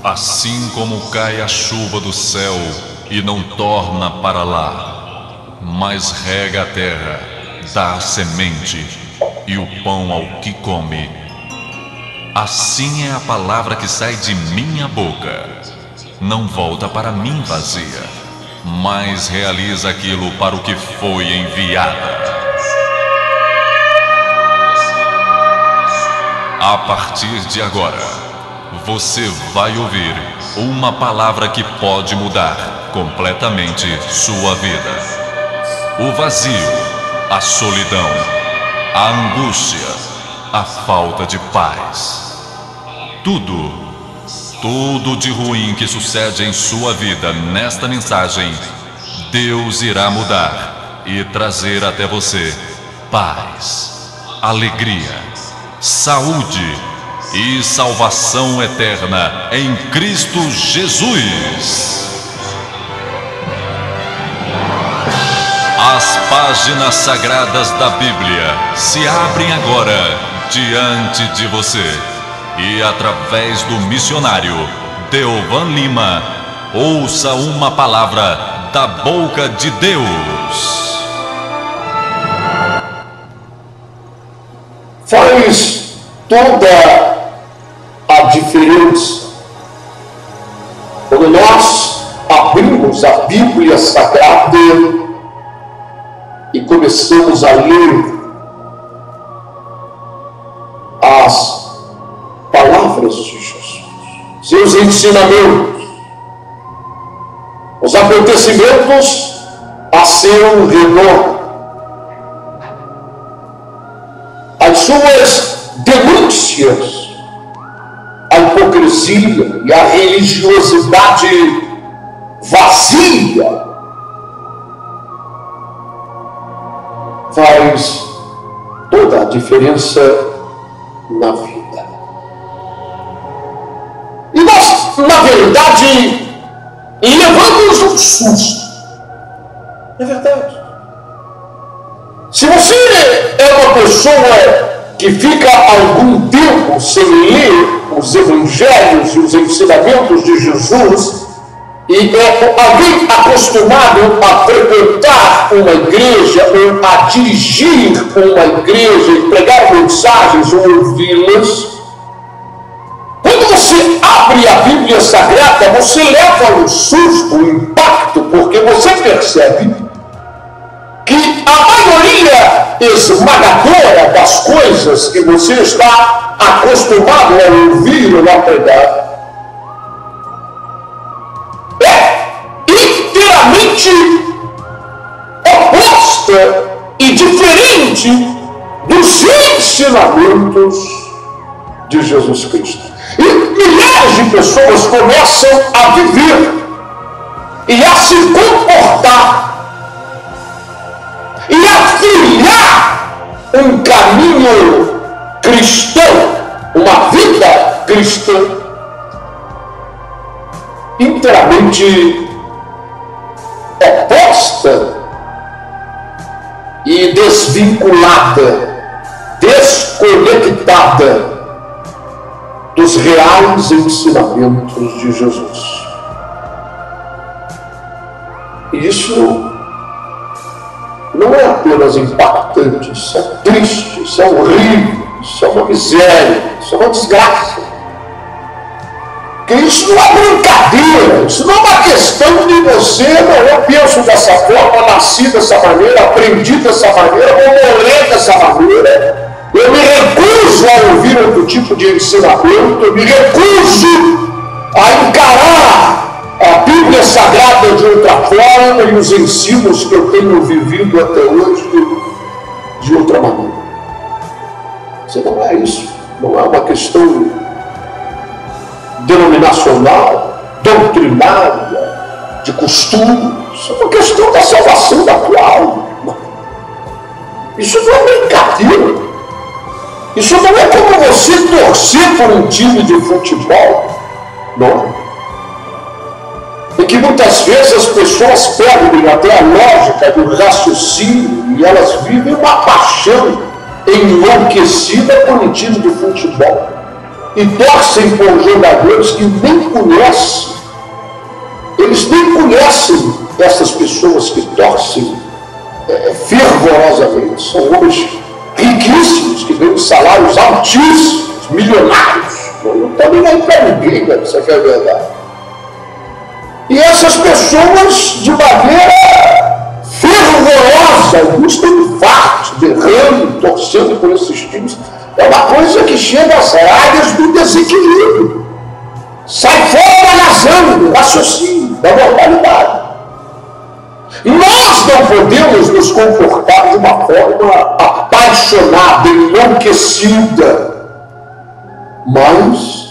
Assim como cai a chuva do céu e não torna para lá, mas rega a terra, dá a semente e o pão ao que come, assim é a palavra que sai de minha boca. Não volta para mim vazia, mas realiza aquilo para o que foi enviada. A partir de agora, você vai ouvir uma palavra que pode mudar completamente sua vida. O vazio, a solidão, a angústia, a falta de paz. Tudo de ruim que sucede em sua vida nesta mensagem, Deus irá mudar e trazer até você paz, alegria, saúde e salvação eterna em Cristo Jesus. As páginas sagradas da Bíblia se abrem agora diante de você e através do missionário Deovan Lima, ouça uma palavra da boca de Deus. Faz toda a diferença quando nós abrimos a Bíblia Sagrada e começamos a ler as palavras de Jesus, seus ensinamentos, os acontecimentos a seu redor, as suas denúncias, a hipocrisia e a religiosidade vazia, faz toda a diferença na vida. E nós, na verdade, levamos um susto. É verdade. Se você é uma pessoa que fica algum tempo sem ler os evangelhos e os ensinamentos de Jesus, e é alguém acostumado a frequentar uma igreja ou a dirigir uma igreja e pregar mensagens ou ouvi-las, quando você abre a Bíblia Sagrada, você leva um susto, um impacto, porque você percebe que a maioria esmagadora das coisas que você está acostumado a ouvir ou a pregar é inteiramente oposta e diferente dos ensinamentos de Jesus Cristo. E milhares de pessoas começam a viver e a se comportar e a trilhar um caminho cristão, uma vida cristã inteiramente oposta e desvinculada, desconectada dos reais ensinamentos de Jesus. E isso não é apenas impactante, isso é triste, isso é horrível, isso é uma miséria, isso é uma desgraça. Porque isso não é brincadeira, isso não é uma questão de você, não, eu penso dessa forma, nasci dessa maneira, aprendi dessa maneira, vou morrer dessa maneira. Eu me recuso a ouvir outro tipo de ensinamento, eu me recuso a encarar a Bíblia Sagrada de outra forma e os ensinos que eu tenho vivido até hoje de outra maneira. Isso não é isso, não é uma questão denominacional, doutrinária, de costume. Isso é uma questão da salvação da tua alma. Isso não é brincadeira. Isso não é como você torcer por um time de futebol, não. E que muitas vezes as pessoas perdem até a lógica do raciocínio e elas vivem uma paixão enlouquecida por um time de futebol. e torcem por jogadores que nem conhecem. Eles nem conhecem essas pessoas que torcem fervorosamente. São homens riquíssimos, que ganham salários altíssimos, milionários. Não estão nem aí para ninguém, né? Isso aqui é verdade. E essas pessoas, de maneira fervorosa, alguns têm infartos, berrando, torcendo por esses times. É uma coisa que chega às áreas do desequilíbrio. Sai fora da razão, do raciocínio, da mortalidade. Nós não podemos nos comportar de uma forma apaixonada, enlouquecida, mas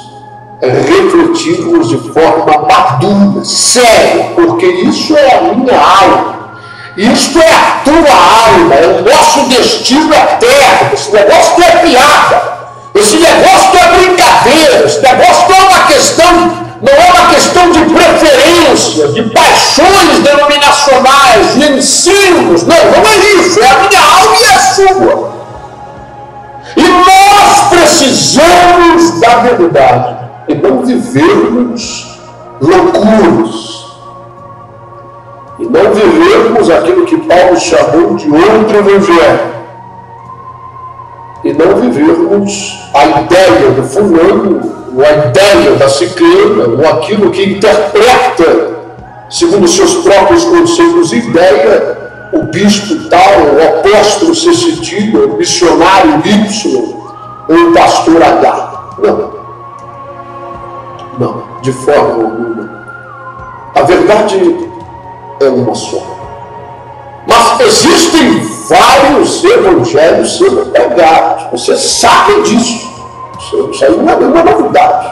refletirmos de forma madura, séria, porque isso é a minha alma, isso é a tua alma, é o nosso destino eterno. Esse negócio não é piada, esse negócio não é brincadeira, esse negócio não é uma questão de preferência, de paixões denominacionais, de ensinos. Não é isso, é a minha alma e a sua. E nós precisamos da verdade e não vivermos loucuras. E não vivermos aquilo que Paulo chamou de outro evangelho. E não vivermos a ideia do fulano, ou a ideia da ciclana, ou aquilo que interpreta, segundo seus próprios conceitos e ideia, o bispo tal, o apóstolo Cecitino, o missionário Y, ou o pastor H. Não, de forma alguma. A verdade é uma só. Mas existem vários evangelhos sendo pregados. Você sabe disso. Isso aí não é nenhuma novidade.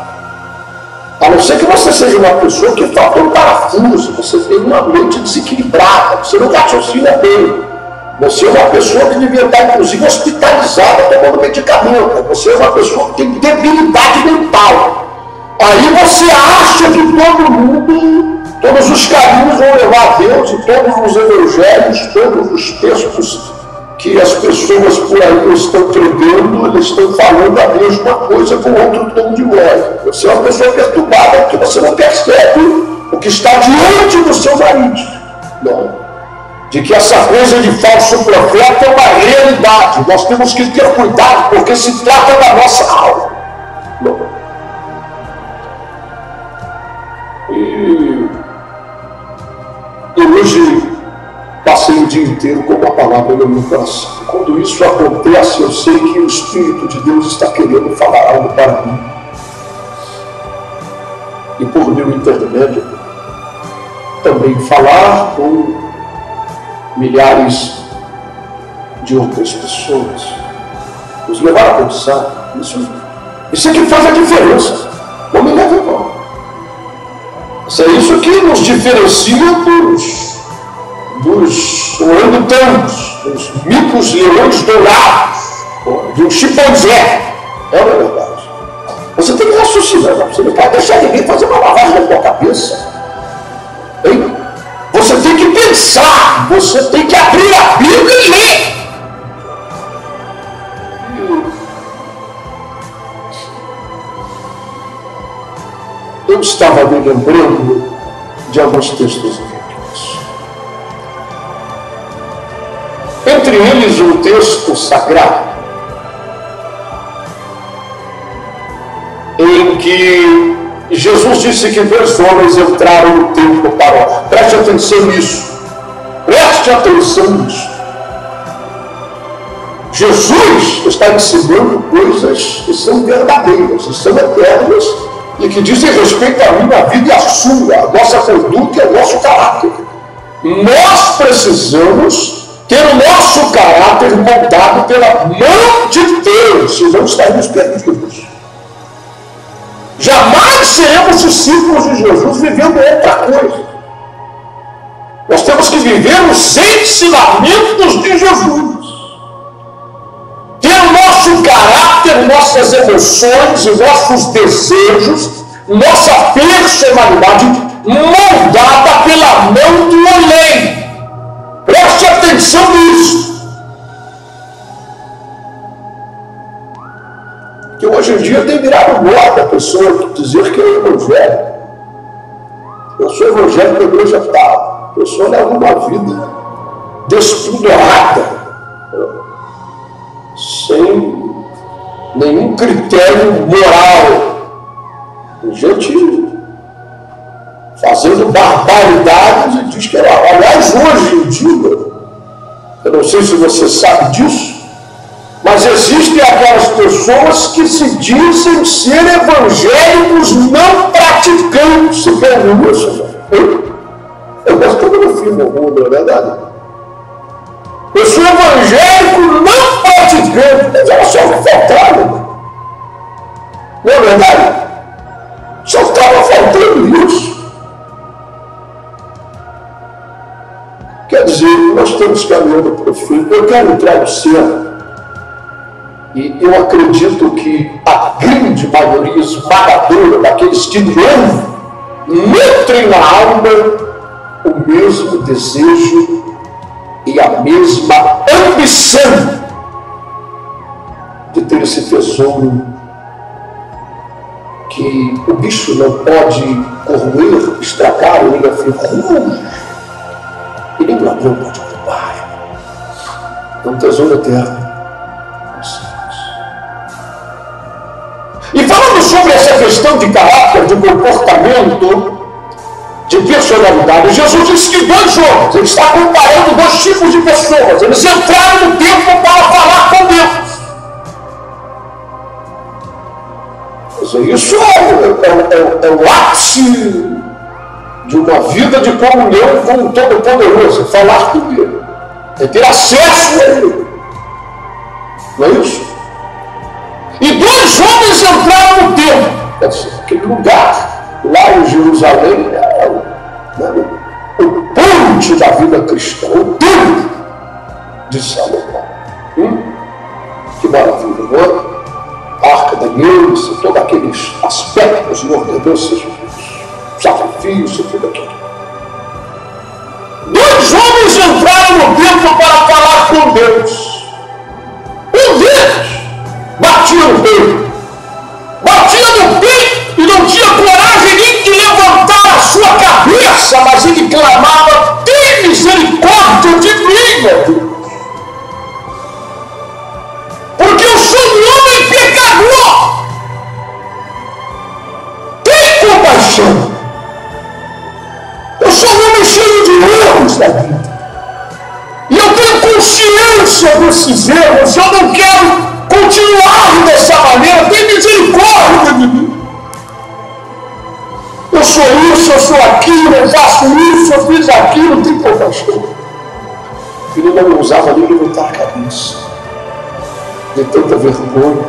A não ser que você seja uma pessoa que falta um parafuso, você tem uma mente desequilibrada, você não raciocina bem. Você é uma pessoa que devia estar, inclusive, hospitalizada, tomando medicamento. Você é uma pessoa que tem debilidade mental. Aí você acha que todo mundo, todos os caminhos vão levar a Deus, e todos os evangelhos, todos os textos que as pessoas por aí estão pregando, eles estão falando a mesma coisa com outro tom de voz. Você é uma pessoa perturbada porque você não percebe o que está diante do seu nariz. Não. De que essa coisa de falso profeta é uma realidade. Nós temos que ter cuidado porque se trata da nossa alma. Não. E hoje passei o dia inteiro com uma palavra no meu coração. Quando isso acontece, eu sei que o Espírito de Deus está querendo falar algo para mim. E por meu intermédio, também falar com milhares de outras pessoas. Nos levar a pensar. Isso é que faz a diferença. Não me leve mal. É isso que nos diferencia dos orangotangos, dos micos leões dourados, de um chimpanzé. É uma verdade. Você tem que raciocinar, você não pode deixar ninguém fazer uma lavagem na tua cabeça. Hein? Você tem que pensar, você tem que abrir a Bíblia e ler. Eu estava me lembrando de alguns textos bíblicos. Entre eles, um texto sagrado, em que Jesus disse que 2 homens entraram no templo para orar. Preste atenção nisso. Preste atenção nisso. Jesus está ensinando coisas que são verdadeiras, que são eternas, e que dizem respeito à minha vida e à sua, a nossa conduta e ao nosso caráter. Nós precisamos ter o nosso caráter moldado pela mão de Deus, senão estaremos perdidos. Jamais seremos discípulos de Jesus vivendo outra coisa. Nós temos que viver os ensinamentos de Jesus. Ter o nosso caráter, nossas emoções e nossos desejos, nossa personalidade moldada pela mão do além. Preste atenção nisso. que hoje em dia tem virado moda a pessoa dizer que é evangélico. Eu sou evangélico da igreja tal. A pessoa leva uma vida despudorada, sem nenhum critério moral. Tem gente fazendo barbaridades e diz que ela, aliás, hoje em dia, eu não sei se você sabe disso, mas existem aquelas pessoas que se dizem ser evangélicos não praticantes. Você quer ouvir isso? Eu gosto do filme, não é verdade? Eu sou evangélico não praticante, mas ela só me faltava. Não é verdade? Só estava faltando isso. Quer dizer, nós estamos caminhando para o fim. Eu quero entrar no céu. E eu acredito que a grande maioria esmagadora daqueles que me ouvem nutrem na alma o mesmo desejo e a mesma ambição de ter esse tesouro que o bicho não pode corroer, estragar nem aferrar, e nem o ladrão pode roubar. É um tesouro eterno. E falando sobre essa questão de caráter, de comportamento, de personalidade, Jesus disse que dois homens, ele está comparando dois tipos de pessoas, eles entraram no templo para falar com Deus. Isso é o ápice de uma vida de comunhão com o Todo-Poderoso, falar com Ele, é ter acesso a Ele. Não é isso? E dois homens entraram no templo. Quer dizer, aquele lugar lá em Jerusalém era o ponte da vida cristã, o templo de Salomão. Que maravilha, não é? A arca da aliança, todos aqueles aspectos de ordenanças, sacrifício, tudo aquilo. Dois homens entraram no templo para falar com Deus. Um deles batia no peito e não tinha coragem nem de levantar a sua cabeça, mas ele clamava: tem misericórdia de mim, meu Deus, porque eu sou um homem pecador, tem compaixão, eu sou um homem cheio de erros da vida, e eu tenho consciência desses erros, eu não quero continuar dessa maneira, tem misericórdia de mim. Eu sou isso, eu sou aquilo, eu faço isso, eu fiz aquilo, tem compaixão. Ele não ousava nem levantar a cabeça, de tanta vergonha.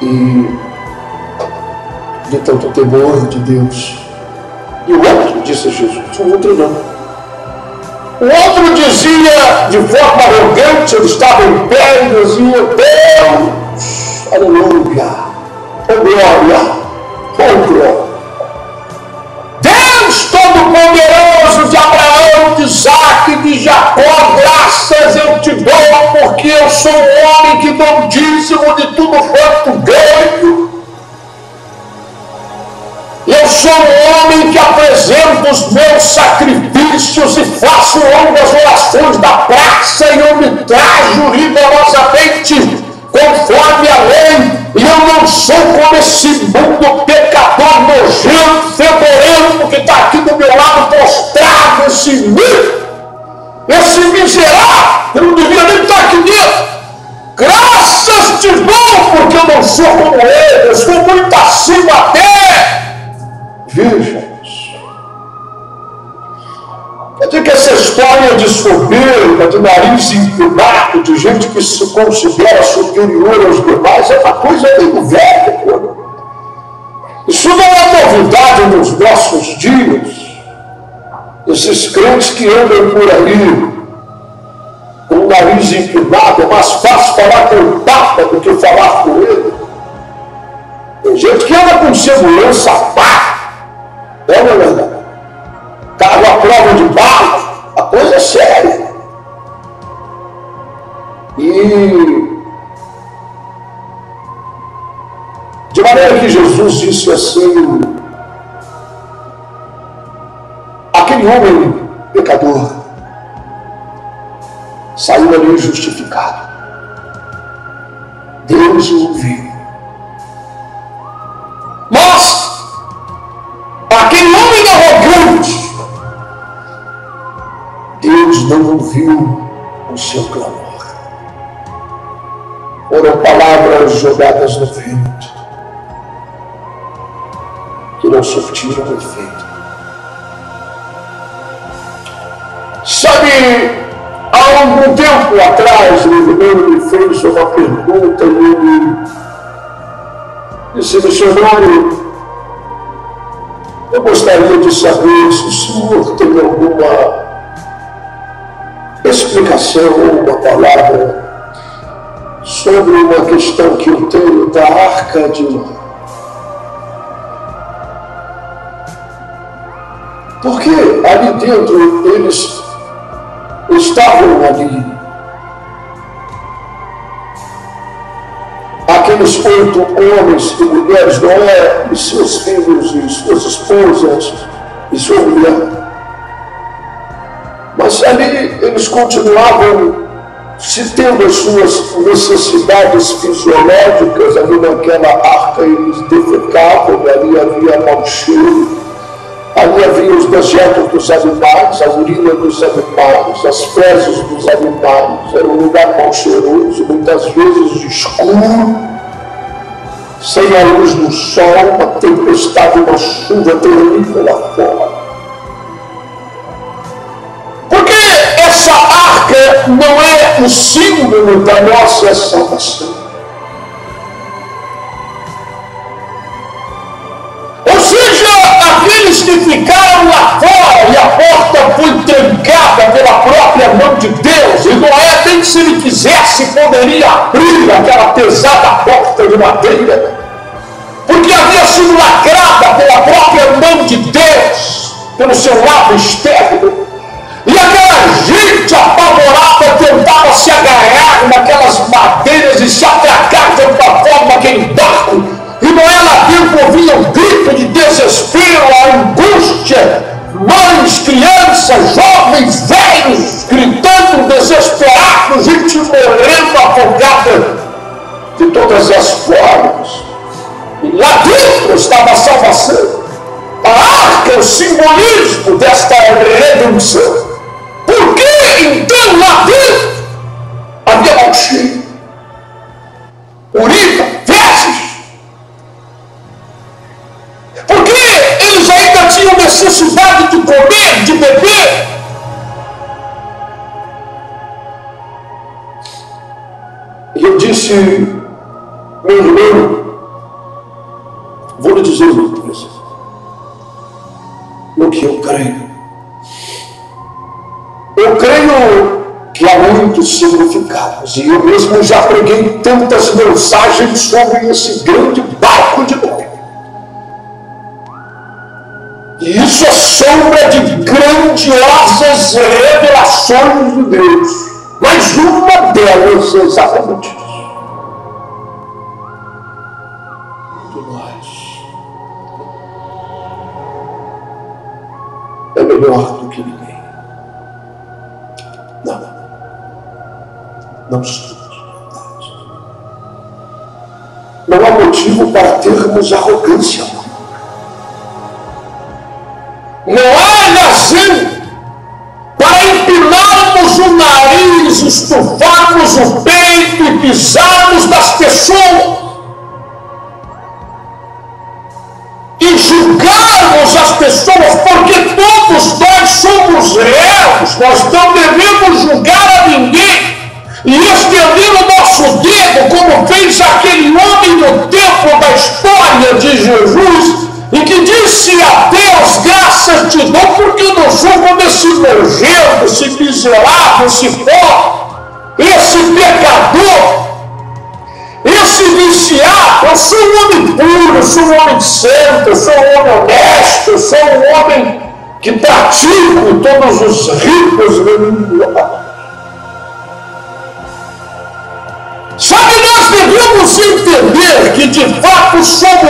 E de tanto temor de Deus. E o outro, disse Jesus, o outro não. O outro dizia de forma arrogante, ele estava em pé e dizia: Deus, aleluia, oh glória, oh glória. Deus Todo-Poderoso de Abraão, de Isaac e de Jacó, graças eu te dou, porque eu sou um homem que dou dízimo de tudo quanto ganho. Eu sou um homem que apresento os meus sacrifícios e faço longas orações da praça e eu me trajo rigorosamente conforme a lei, e eu não sou como esse mundo pecador nojento, fedorento, que está aqui do meu lado prostrado, esse miserável, eu não devia nem estar aqui dentro. Graças te dou, porque eu não sou como ele, eu sou muito acima até. Veja isso. Quer dizer que essa história de soberba, de nariz empinado, de gente que se considera superior aos demais, é uma coisa meio velha. Pô. Isso não é novidade nos nossos dias. Esses crentes que andam por aí com o nariz empinado, é mais fácil falar com o Papa do que falar com ele. Tem gente que anda com segurança pá. Não é verdade? Carro à prova de barro, a coisa é séria. E De maneira que Jesus disse assim: aquele homem pecador saiu ali justificado. Deus o ouviu. Mas aquele homem arrogante, Deus não ouviu o seu clamor. Foram palavras jogadas no vento que não surtiram efeito. Sabe, há algum tempo atrás, o irmão me fez uma pergunta e ele disse: missionário, eu gostaria de saber se o senhor tem alguma explicação ou uma palavra sobre uma questão que eu tenho da Arca de Noé. Porque ali dentro eles estavam ali, aqueles 8 homens e mulheres, Noé e seus filhos e suas esposas e sua mulher. Mas ali eles continuavam se tendo as suas necessidades fisiológicas. Ali naquela arca eles defecavam, ali havia mau cheiro, ali havia os dejetos dos animais, a urina dos animais, as fezes dos animais. Era um lugar mal cheiroso, muitas vezes escuro, sem a luz do sol, uma tempestade, uma chuva terrível lá fora. Porque essa arca não é o símbolo da nossa salvação. Ou seja, aqueles que ficaram lá fora e a porta foi trancada pela própria mão de Deus, e Noé, nem se ele quisesse, poderia abrir aquela pesada porta de madeira, porque havia sido lacrada pela própria mão de Deus, pelo seu lado externo. E aquela gente apavorada tentava se agarrar naquelas madeiras e se atracar de uma forma aquele barco. E Noé lá dentro ouvia um grito de desespero, a angústia, mães, crianças, jovens, velhos, gritando, desesperados, gente morrendo, afogada de todas as formas. E lá dentro estava a salvação. A arca é o simbolismo desta redenção. Por que então lá dentro havia mau cheiro, urina, fezes? Porque eles ainda tinham necessidade de comer, de beber. E eu disse: meu irmão, vou lhe dizer uma coisa, no que eu creio. Eu creio que há muitos significados, e eu mesmo já preguei tantas mensagens sobre esse grande barco de Noé. E isso é sombra de grandiosas revelações de Deus. Mas uma delas é exatamente isso. De nós é melhor do que ninguém. Não somos verdade. Não há motivo para termos arrogância. Não há razão para empinarmos o nariz, estufarmos o peito e pisarmos das pessoas e julgarmos as pessoas, porque todos nós somos réus. Nós não devemos julgar a ninguém e estender o nosso dedo, como fez aquele homem no tempo da história de Jesus, e que disse a Deus: graças te dou, porque eu não julgo desse nojento, esse miserável, esse pobre, esse pecador, esse viciado. Eu sou um homem puro, eu sou um homem santo, eu sou um homem honesto, eu sou um homem que pratico todos os ritos religiosos. Sabe, nós devemos entender que de fato somos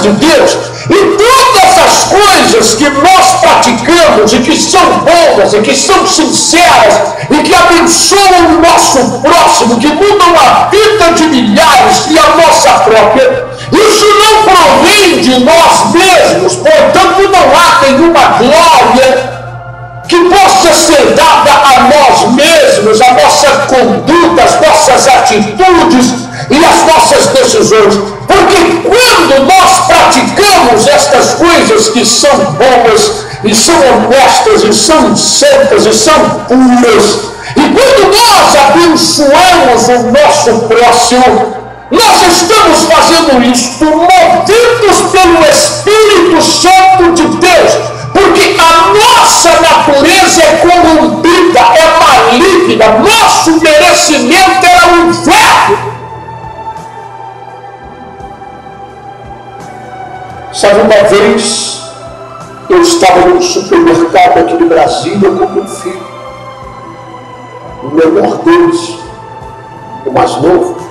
de Deus. E todas as coisas que nós praticamos e que são boas e que são sinceras e que abençoam o nosso próximo, que mudam a vida de milhares e a nossa própria, isso não provém de nós mesmos, portanto não há nenhuma glória que possa ser dada a nós mesmos, a nossa conduta, as nossas atitudes e as nossas decisões. Porque quando nós praticamos estas coisas que são boas, e são honestas, e são santas, e são puras, e quando nós abençoamos o nosso próximo, nós estamos fazendo isso movidos pelo Espírito Santo de Deus. Porque a nossa natureza é corrompida, é maligna, nosso merecimento era o inferno. Sabe, uma vez eu estava num supermercado aqui de Brasília com meu filho, o menor deles, o mais novo.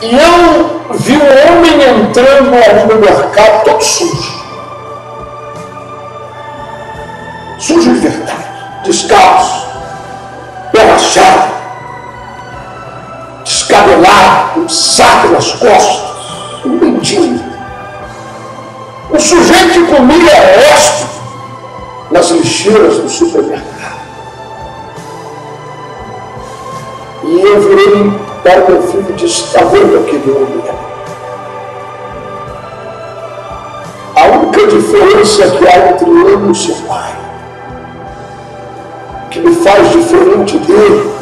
E eu vi um homem entrando ali no mercado todo sujo. Sujo de verdade, descalço, pé rachado, descabelado, um saco nas costas, um mendigo. Um sujeito que comia resto nas lixeiras do supermercado. E eu virei para o meu filho e disse: está vendo aquele homem? A única diferença que há entre eu e o seu pai, que me faz diferente dele,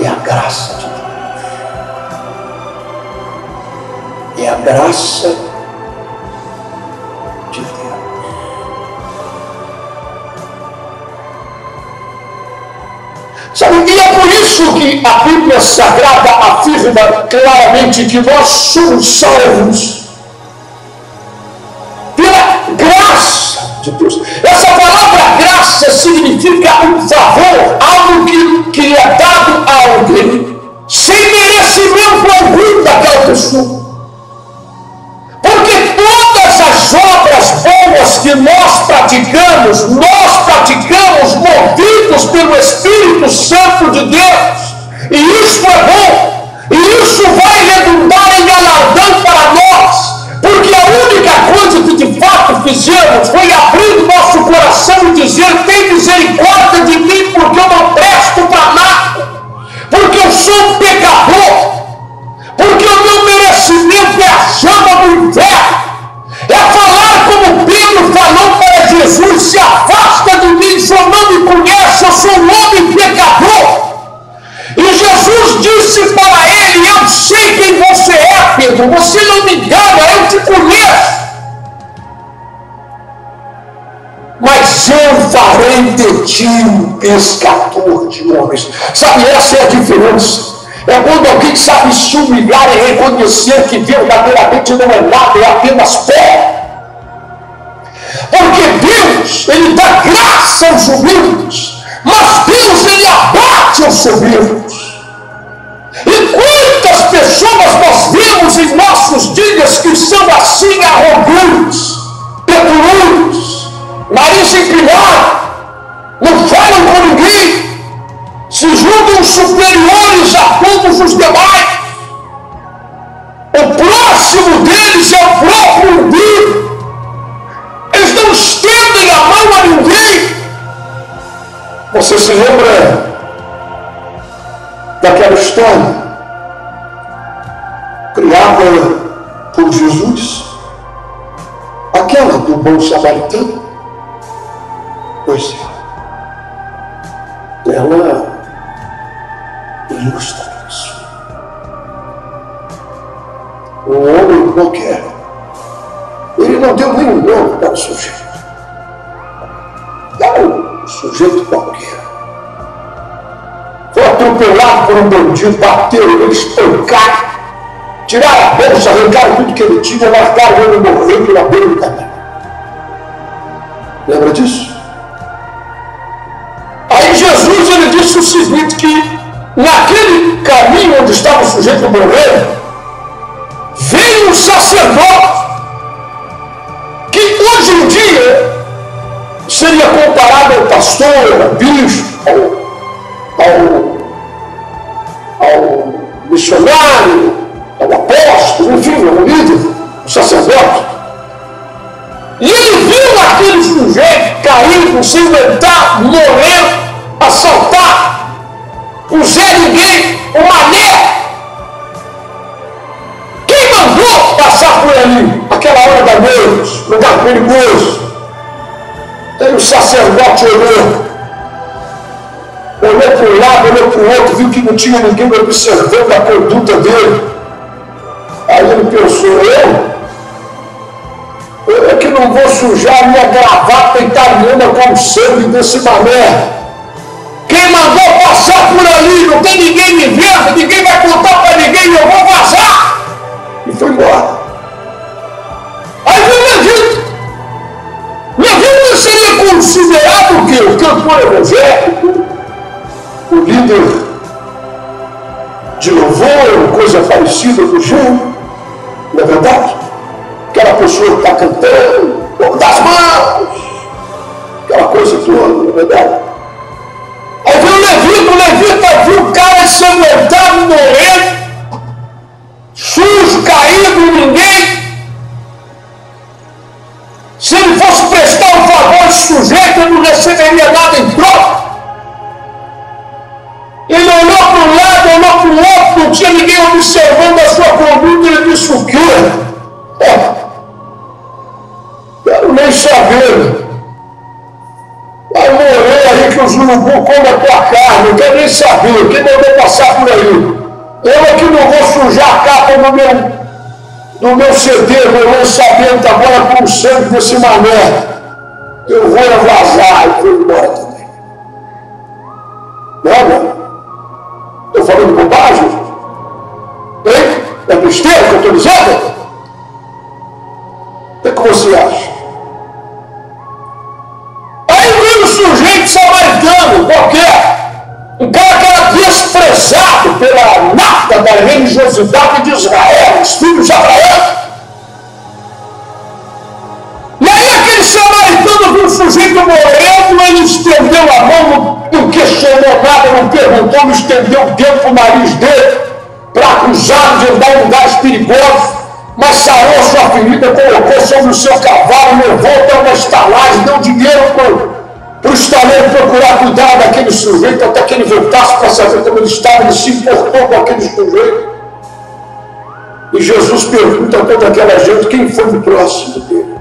é a graça de Deus. É a graça de Deus. Sabe, e é por isso que a Bíblia Sagrada afirma claramente que nós somos salvos pela graça de Deus. Essa palavra graça significa um favor, algo que é dado a alguém sem merecimento algum daquela pessoa. Porque todas as obras boas que nós praticamos movidos pelo Espírito Santo de Deus. E isso é bom. E isso vai redundar em galardão para nós. Porque a única coisa que de fato fizemos foi abrir nosso coração e dizer: tem misericórdia de mim, porque eu não presto para nada. Porque eu sou um pecador. Porque o meu merecimento é a chama do inferno. É falar como Pedro falou para Jesus: se afasta de mim, o Senhor não me conhece, eu sou um homem pecador. E Jesus disse para ele: eu sei quem você é, Pedro, você não me engana, eu te conheço. Mas eu farei de ti um pescador de homens. Sabe, essa é a diferença. É quando alguém sabe se humilhar e reconhecer que verdadeiramente não é nada, é apenas pó. Porque Deus, Ele dá graça aos humildes, mas Deus, Ele abate os soberbos. E quantas pessoas nós vemos em nossos dias que são assim arrogantes, petulantes, nariz empinado, não falam com ninguém, se julgam superiores a todos os demais. O próximo deles é o próprio umbigo. Eles não estendem a mão a ninguém. Você se lembra daquela história criada por Jesus? Aquela do bom samaritano? Pois é. Ela ilustra isso. Um homem qualquer, ele não deu nenhum nome para o sujeito. Era um sujeito qualquer. Foi atropelado por um bandido, bateu ele, espancaram, tiraram a bolsa, arrancaram tudo que ele tinha, largaram ele morrer pela beira do caminho. Lembra disso? Aí Jesus, ele disse o seguinte, que naquele caminho onde estava o sujeito morrendo, veio um sacerdote, que hoje em dia seria comparado ao pastor, ao bispo, ao missionário, ao apóstolo, enfim, ao líder, ao sacerdote. E ele viu aquele sujeito caído, se inventar, morrer, assaltar, o Zé Ninguém, o Mané. Quem mandou passar por ali, aquela hora da noite, lugar perigoso? Aí o sacerdote olhou para um lado, olhou para o outro, viu que não tinha ninguém observando a conduta dele. Aí ele pensou, eu é que não vou sujar minha gravata italiana com o sangue desse mané. Quem mandou passar por ali? Não tem ninguém me vendo, ninguém vai contar para ninguém, eu vou vazar. E foi embora. Aí veio Levita. Levita seria considerado o quê? O cantor evangélico, o líder de louvor, coisa parecida do gênero, não é verdade? Aquela pessoa que está cantando, fogo das mãos, aquela coisa toda, não é verdade? Aí veio o Levita viu o cara ensanguentado, morrendo, sujo, caído, ninguém. Se ele fosse prestar um favor esse sujeito, ele não receberia nada em troca. Ele olhou para um lado, olhou para o outro, não tinha ninguém observando a sua conduta, ele disse o quê? Quero nem saber. Vai morrer aí que os urubu comem a tua carne, não quero nem saber. Quem mandou passar por aí? Eu aqui não vou sujar a capa do meu CD, meu lançamento agora com o sangue desse mané. Eu vou vazar e vou embora também. Não? Estou falando bobagem? Hein? É besteira que eu estou dizendo? O que você acha? Aí vem um sujeito samaritano qualquer, um cara que era desprezado pela nata da religiosidade de Israel, os filhos de Abraão. E aí aquele samaritano viu um sujeito morrendo, ele estendeu a mão, não questionou nada, não perguntou, não estendeu o dedo para o nariz dele, para acusá-lo de andar em lugares perigosos, mas sarou sua ferida, colocou sobre o seu cavalo, levou até uma estalagem, deu dinheiro para o estaleiro procurar cuidar daquele sujeito, até que ele voltasse para saber como ele estava, ele se importou com aquele sujeito. E Jesus pergunta a toda aquela gente quem foi o próximo dele.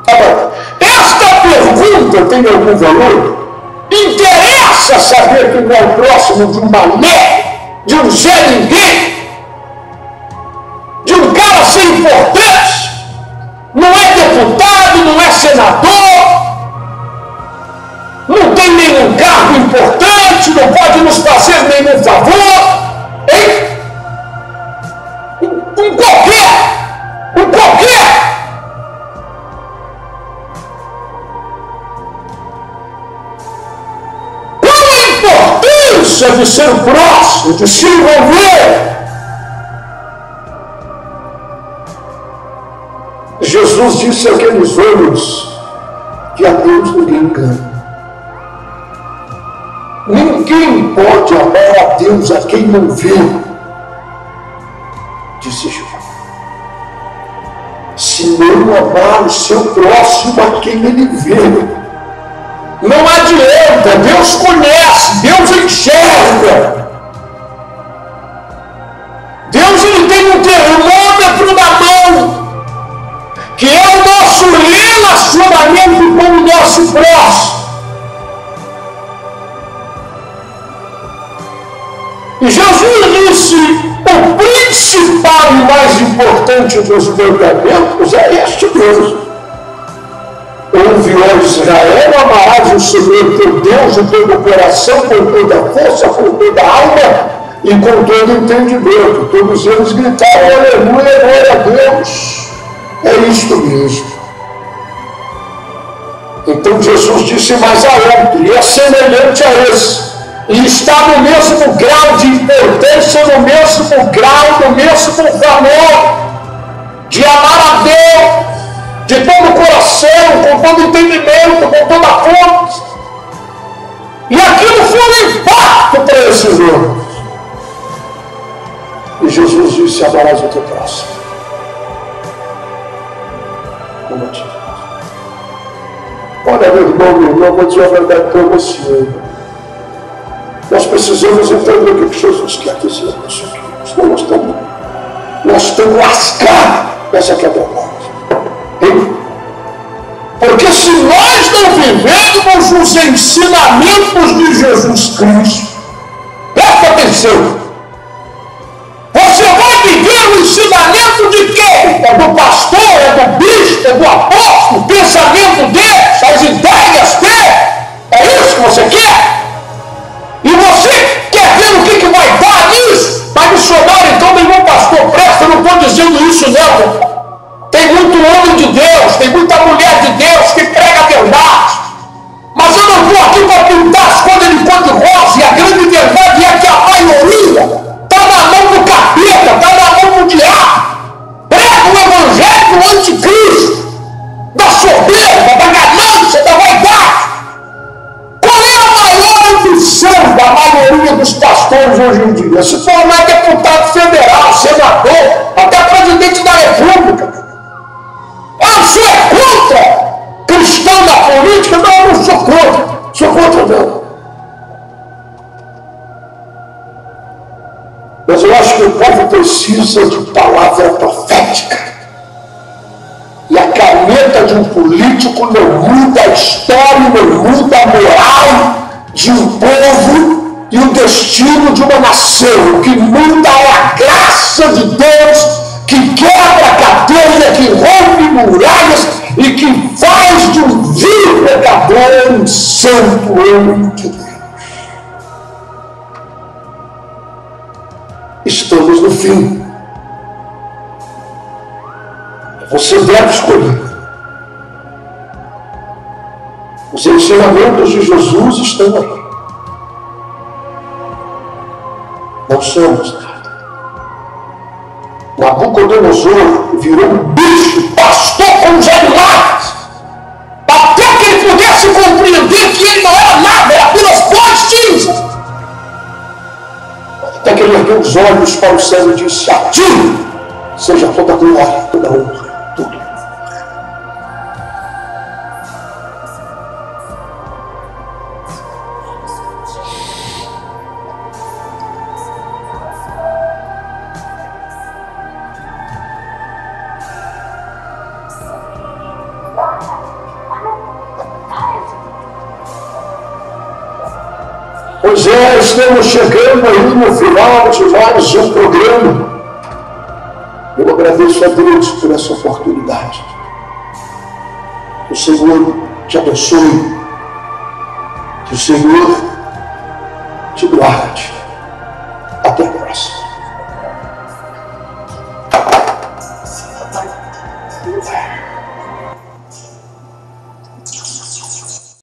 Agora, esta pergunta tem algum valor? Interessa saber quem é o próximo de um mané, de um Zé Ninguém, de um cara sem importância? Não é deputado, não é senador, não tem nenhum cargo importante, não pode nos fazer nenhum favor, hein? Um qualquer. Qual a importância de ser o próximo, de se envolver? Jesus disse àqueles homens que a Deus ninguém engana. Ninguém pode amar a Deus a quem não vê, disse Jesus. Se não amar o seu próximo a quem ele vê, não adianta. Deus conhece, Deus enxerga. Deus ele tem um termômetro na mão, que é o nosso relacionamento com o nosso próximo. E Jesus disse, o principal e mais importante dos mandamentos é este mesmo. Ouve, ó Israel, amarás o Senhor teu Deus de todo o coração, com toda a força, com toda a alma e com todo o entendimento. Todos eles gritaram, aleluia, glória a Deus. É isto mesmo. Então Jesus disse mais a outro, e é semelhante a esse. e está no mesmo grau de importância, no mesmo grau, no mesmo valor de amar a Deus de todo o coração, com todo entendimento, com toda a força. E aquilo foi um impacto para esses homens. E Jesus disse: amarás o teu próximo como a ti. Olha, meu irmão, vou dizer a verdade para você. Nós precisamos entender o que Jesus quer dizer nisso aqui. Senão nós estamos lascados. Essa que é a verdade. Porque se nós não vivemos os ensinamentos de Jesus Cristo, presta atenção, você vai viver o ensinamento de quem? É do pastor, é do bispo, é do apóstolo, o pensamento deles, as ideias dele. É isso que você quer? E você quer ver o que vai dar nisso? Vai missionário, então, meu irmão pastor, presta, eu não estou dizendo isso não. Tem muito homem de Deus, tem muita mulher de Deus que prega a verdade. Mas eu não estou aqui para pintar as coisas de cor de rosa, e a grande verdade é que a maioria está na mão do capeta, está na mão do diabo. Prega o evangelho do anticristo, da soberba, da ganância, da vaidade. Qual é a maior ambição da maioria dos pastores hoje em dia? Se tornar deputado federal, senador, até presidente da república. Eu sou contra cristão da política? Não, eu não sou contra. Sou contra não. Mas eu acho que o povo precisa de palavra profética. E a caneta de um político não muda a história, não muda a moral de um povo e o destino de uma nação. O que muda é a graça de Deus, que quebra a cadeia, que rompe muralhas e que faz de um vil pecador um santo homem de Deus. Estamos no fim. Você deve escolher. Os ensinamentos de Jesus estão aí. Não somos nada. Nabucodonosor virou um bicho, pastor com os animais, até que ele pudesse compreender que ele não era nada, era apenas pó cinza. Até que ele ergueu os olhos para o céu e disse: a ti seja toda a glória, toda a honra, tudo. Pois é, estamos chegando aí no final de mais um programa. Eu agradeço a Deus por essa oportunidade. Que o Senhor te abençoe. Que o Senhor te guarde. Até.